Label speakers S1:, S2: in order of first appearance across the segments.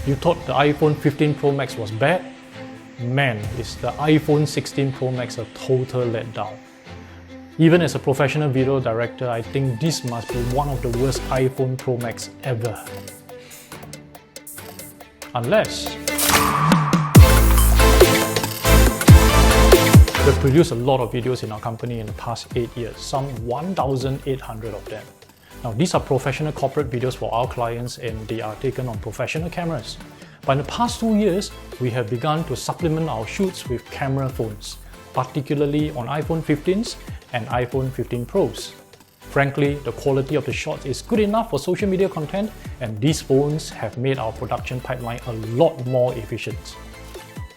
S1: You thought the iPhone 15 Pro Max was bad? Man, is the iPhone 16 Pro Max a total letdown. Even as a professional video director, I think this must be one of the worst iPhone Pro Max ever. Unless we've produced a lot of videos in our company in the past 8 years, some 1,800 of them. Now, these are professional corporate videos for our clients and they are taken on professional cameras. But in the past 2 years, we have begun to supplement our shoots with camera phones, particularly on iPhone 15s and iPhone 15 Pros. Frankly, the quality of the shots is good enough for social media content, and these phones have made our production pipeline a lot more efficient.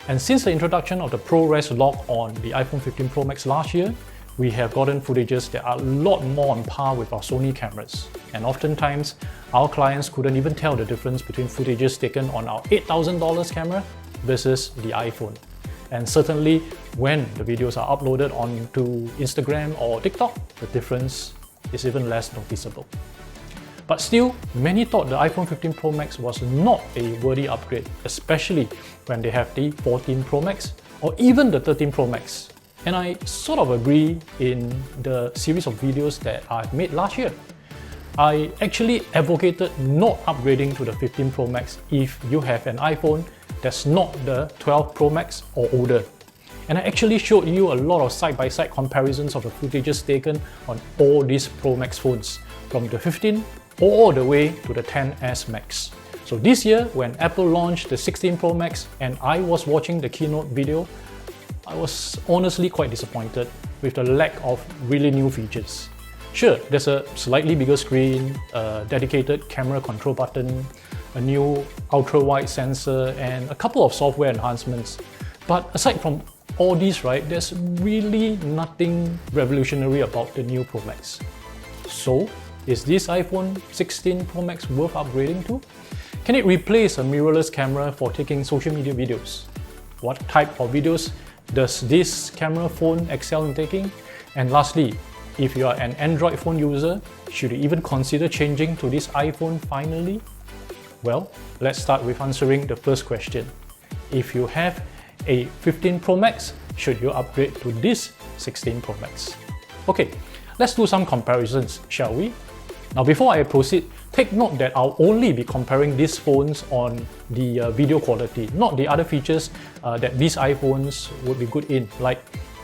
S1: And since the introduction of the ProRes Log on the iPhone 15 Pro Max last year, we have gotten footages that are a lot more on par with our Sony cameras. And oftentimes, our clients couldn't even tell the difference between footages taken on our $8,000 camera versus the iPhone. And certainly, when the videos are uploaded onto Instagram or TikTok, the difference is even less noticeable. But still, many thought the iPhone 15 Pro Max was not a worthy upgrade, especially when they have the 14 Pro Max or even the 13 Pro Max. And I sort of agree in the series of videos that I've made last year. I actually advocated not upgrading to the 15 Pro Max if you have an iPhone that's not the 12 Pro Max or older. And I actually showed you a lot of side-by-side comparisons of the footages taken on all these Pro Max phones, from the 15 all the way to the XS Max. So this year, when Apple launched the 16 Pro Max and I was watching the keynote video, I was honestly quite disappointed with the lack of really new features. Sure, there's a slightly bigger screen, a dedicated camera control button, a new ultra-wide sensor, and a couple of software enhancements. But aside from all these, right, there's really nothing revolutionary about the new Pro Max. So, is this iPhone 16 Pro Max worth upgrading to? Can it replace a mirrorless camera for taking social media videos? What type of videos does this camera phone excel in taking? And lastly, if you are an Android phone user, should you even consider changing to this iPhone finally? Well, let's start with answering the first question. If you have a 15 Pro Max, should you upgrade to this 16 Pro Max? Okay, let's do some comparisons, shall we? Now, before I proceed, take note that I'll only be comparing these phones on the video quality, not the other features that these iPhones would be good in, like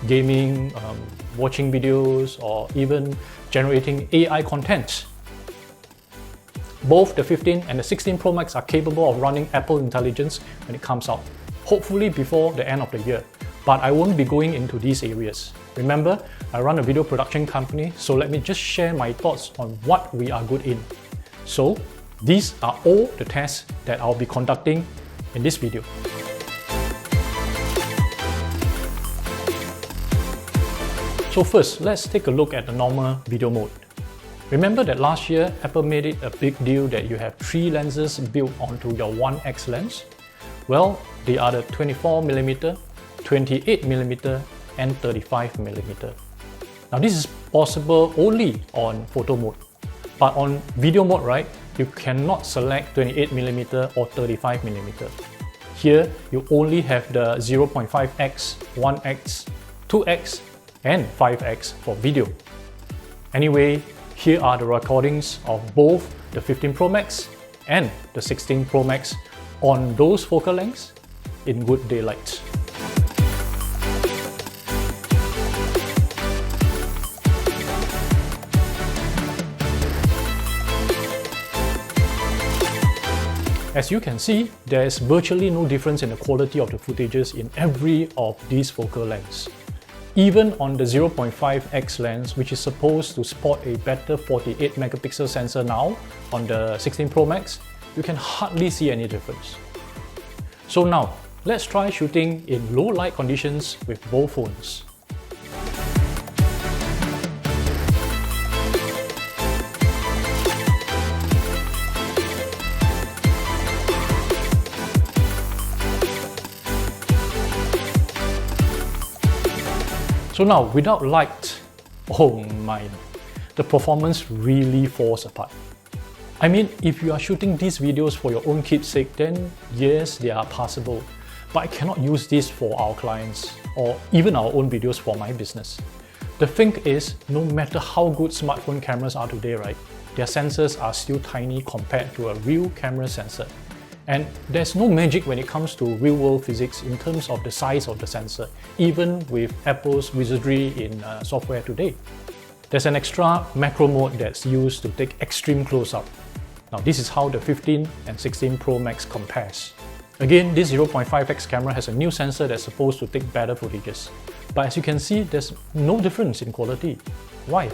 S1: gaming, watching videos, or even generating AI content. Both the 15 and the 16 Pro Max are capable of running Apple Intelligence when it comes out, hopefully before the end of the year. But I won't be going into these areas. Remember, I run a video production company, so let me just share my thoughts on what we are good in. So, these are all the tests that I'll be conducting in this video. So first, let's take a look at the normal video mode. Remember that last year, Apple made it a big deal that you have 3 lenses built onto your 1x lens? Well, they are the 24mm, 28mm, and 35mm. Now this is possible only on photo mode. But on video mode, right, you cannot select 28mm or 35mm. Here, you only have the 0.5x, 1x, 2x, and 5x for video. Anyway, here are the recordings of both the 15 Pro Max and the 16 Pro Max on those focal lengths in good daylight. As you can see, there is virtually no difference in the quality of the footages in every of these focal lengths. Even on the 0.5x lens, which is supposed to spot a better 48 megapixel sensor now on the 16 Pro Max, you can hardly see any difference. So now, let's try shooting in low light conditions with both phones. So now, without light, oh my, the performance really falls apart. I mean, if you are shooting these videos for your own keepsake, then yes, they are passable. But I cannot use this for our clients or even our own videos for my business. The thing is, no matter how good smartphone cameras are today, right, their sensors are still tiny compared to a real camera sensor. And there's no magic when it comes to real-world physics in terms of the size of the sensor, even with Apple's wizardry in software today. There's an extra macro mode that's used to take extreme close-up. Now this is how the 15 and 16 Pro Max compares. Again, this 0.5x camera has a new sensor that's supposed to take better footages. But as you can see, there's no difference in quality. Why?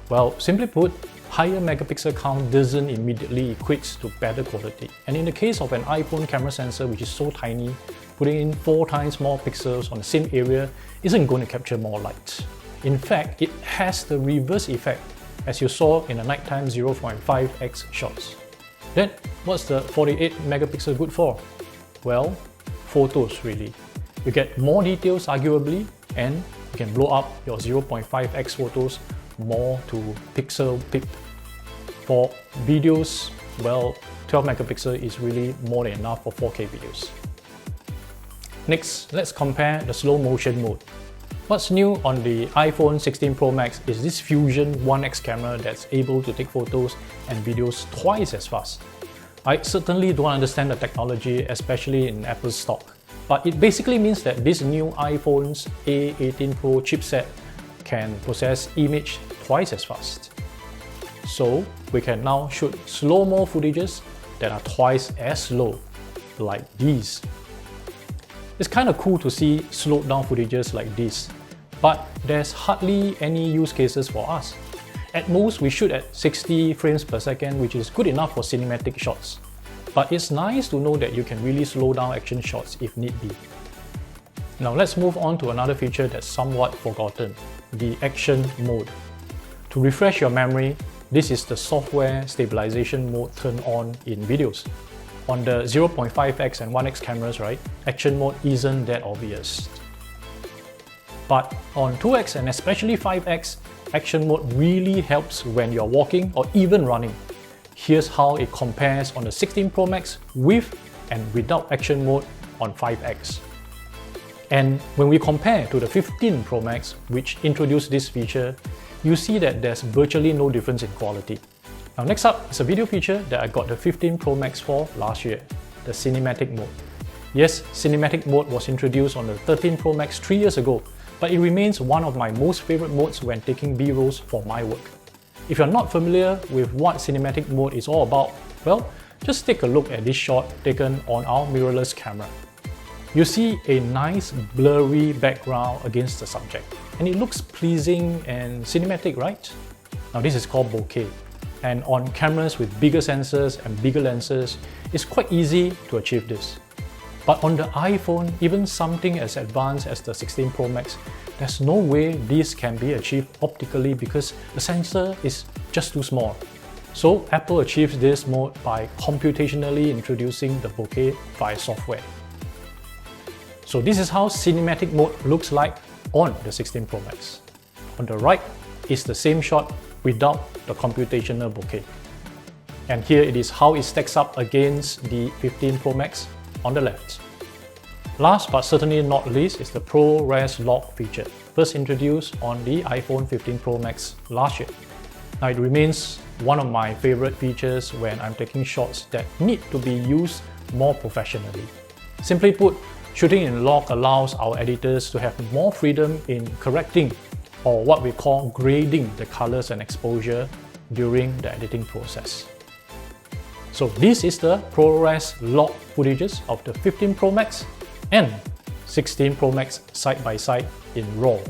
S1: Well, simply put, higher megapixel count doesn't immediately equate to better quality. And in the case of an iPhone camera sensor which is so tiny, putting in 4 times more pixels on the same area isn't going to capture more light. In fact, it has the reverse effect, as you saw in the nighttime 0.5x shots. Then, what's the 48 megapixel good for? Well, photos really. You get more details arguably, and you can blow up your 0.5x photos more to pixel peak. For videos, well, 12 megapixel is really more than enough for 4K videos. Next, let's compare the slow motion mode. What's new on the iPhone 16 Pro Max is this Fusion 1x camera that's able to take photos and videos twice as fast. I certainly don't understand the technology, especially in Apple's stock, but it basically means that this new iPhone's A18 Pro chipset can process image twice as fast. So we can now shoot slow-mo footages that are twice as slow, like these. It's kind of cool to see slowed down footages like this, but there's hardly any use cases for us. At most, we shoot at 60 frames per second, which is good enough for cinematic shots. But it's nice to know that you can really slow down action shots if need be. Now let's move on to another feature that's somewhat forgotten, the action mode. To refresh your memory, this is the software stabilization mode turned on in videos. On the 0.5x and 1x cameras, right, action mode isn't that obvious. But on 2x and especially 5x, action mode really helps when you're walking or even running. Here's how it compares on the 16 Pro Max with and without action mode on 5x. And when we compare to the 15 Pro Max, which introduced this feature, you see that there's virtually no difference in quality. Now next up is a video feature that I got the 15 Pro Max for last year, the cinematic mode. Yes, cinematic mode was introduced on the 13 Pro Max 3 years ago, but it remains one of my most favorite modes when taking B-rolls for my work. If you're not familiar with what cinematic mode is all about, well, just take a look at this shot taken on our mirrorless camera. You see a nice blurry background against the subject, and it looks pleasing and cinematic, right? Now this is called bokeh, and on cameras with bigger sensors and bigger lenses, it's quite easy to achieve this. But on the iPhone, even something as advanced as the 16 Pro Max, there's no way this can be achieved optically because the sensor is just too small. So Apple achieves this mode by computationally introducing the bokeh via software. So this is how cinematic mode looks like on the 16 Pro Max. On the right is the same shot without the computational bokeh. And here it is how it stacks up against the 15 Pro Max on the left. Last but certainly not least is the ProRes Log feature, first introduced on the iPhone 15 Pro Max last year. Now it remains one of my favorite features when I'm taking shots that need to be used more professionally. Simply put, shooting in log allows our editors to have more freedom in correcting, or what we call grading, the colors and exposure during the editing process. So this is the ProRes Log footages of the 15 Pro Max and 16 Pro Max side by side in RAW.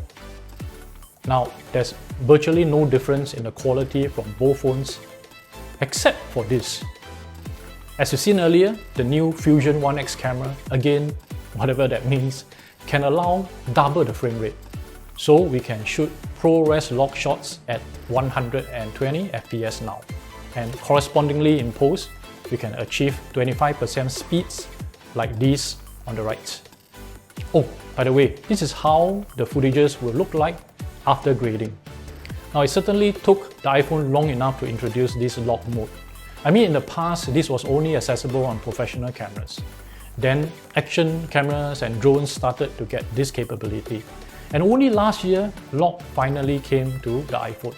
S1: Now, there's virtually no difference in the quality from both phones, except for this. As you've seen earlier, the new Fusion 1x camera, again, whatever that means, can allow double the frame rate. So we can shoot ProRes Log shots at 120 FPS now. And correspondingly in post, we can achieve 25% speeds like these on the right. Oh, by the way, this is how the footages will look like after grading. Now it certainly took the iPhone long enough to introduce this log mode. I mean, in the past, this was only accessible on professional cameras. Then action cameras and drones started to get this capability. And only last year, Log finally came to the iPhone.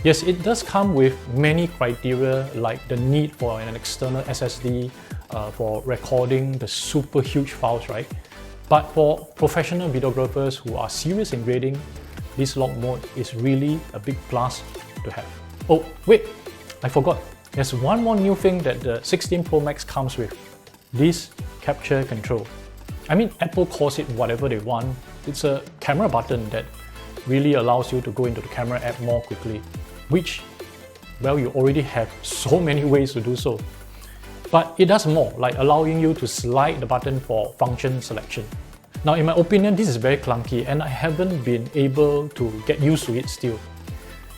S1: Yes, it does come with many criteria like the need for an external SSD for recording the super huge files, right? But for professional videographers who are serious in grading, this log mode is really a big plus to have. Oh, wait, I forgot. There's one more new thing that the 16 Pro Max comes with. This capture control. I mean, Apple calls it whatever they want. It's a camera button that really allows you to go into the camera app more quickly, which, well, you already have so many ways to do so. But it does more, like allowing you to slide the button for function selection. Now, in my opinion, this is very clunky and I haven't been able to get used to it still.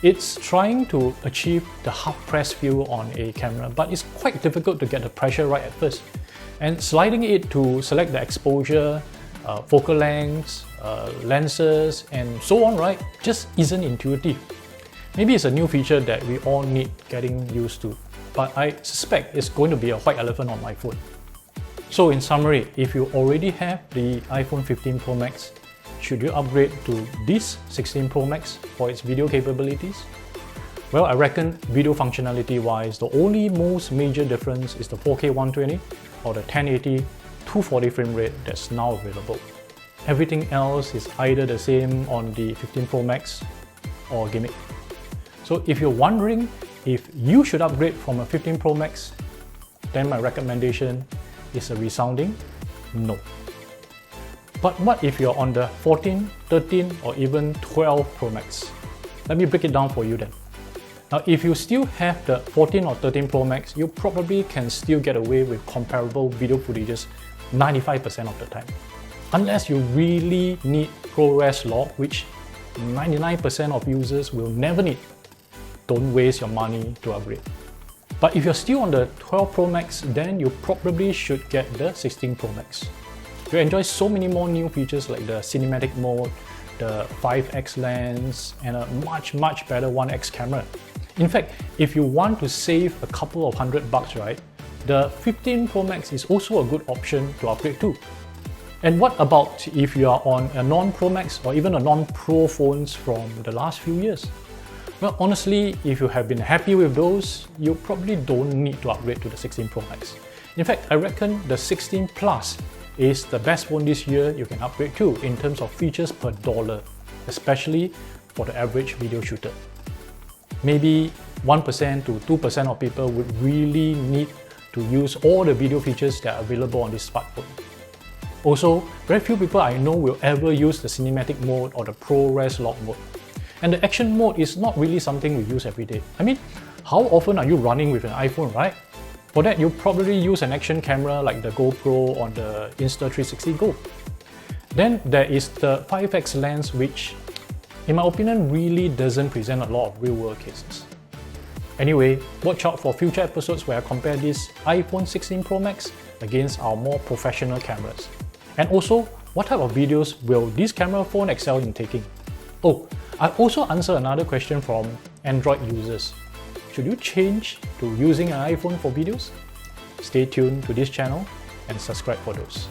S1: It's trying to achieve the half-press feel on a camera, but it's quite difficult to get the pressure right at first. And sliding it to select the exposure, focal lengths, lenses, and so on, right, just isn't intuitive. Maybe it's a new feature that we all need getting used to, but I suspect it's going to be a white elephant on my phone. So in summary, if you already have the iPhone 15 Pro Max, should you upgrade to this 16 Pro Max for its video capabilities? Well, I reckon video functionality wise, the only most major difference is the 4K 120 or the 1080 240 frame rate that's now available. Everything else is either the same on the 15 Pro Max or gimmick. So if you're wondering if you should upgrade from a 15 Pro Max, then my recommendation is a resounding no. But what if you're on the 14, 13 or even 12 Pro Max? Let me break it down for you then. Now, if you still have the 14 or 13 Pro Max, you probably can still get away with comparable video footages 95% of the time. Unless you really need ProRes Log, which 99% of users will never need. Don't waste your money to upgrade. But if you're still on the 12 Pro Max, then you probably should get the 16 Pro Max. You enjoy so many more new features like the cinematic mode, the 5x lens, and a much better 1x camera. In fact, if you want to save a couple of $100, right, the 15 Pro Max is also a good option to upgrade to. And what about if you are on a non-Pro Max or even a non-Pro phones from the last few years? Well, honestly, if you have been happy with those, you probably don't need to upgrade to the 16 Pro Max. In fact, I reckon the 16 Plus is the best phone this year you can upgrade to in terms of features per dollar, especially for the average video shooter. Maybe 1% to 2% of people would really need to use all the video features that are available on this smartphone. Also, very few people I know will ever use the cinematic mode or the ProRes Log Mode. And the action mode is not really something we use every day. I mean, how often are you running with an iPhone, right? For that, you probably use an action camera like the GoPro on the Insta360 Go. Then there is the 5x lens, which, in my opinion, really doesn't present a lot of real-world cases. Anyway, watch out for future episodes where I compare this iPhone 16 Pro Max against our more professional cameras. And also, what type of videos will this camera phone excel in taking? Oh, I also answer another question from Android users. Should you change to using an iPhone for videos? Stay tuned to this channel and subscribe for those.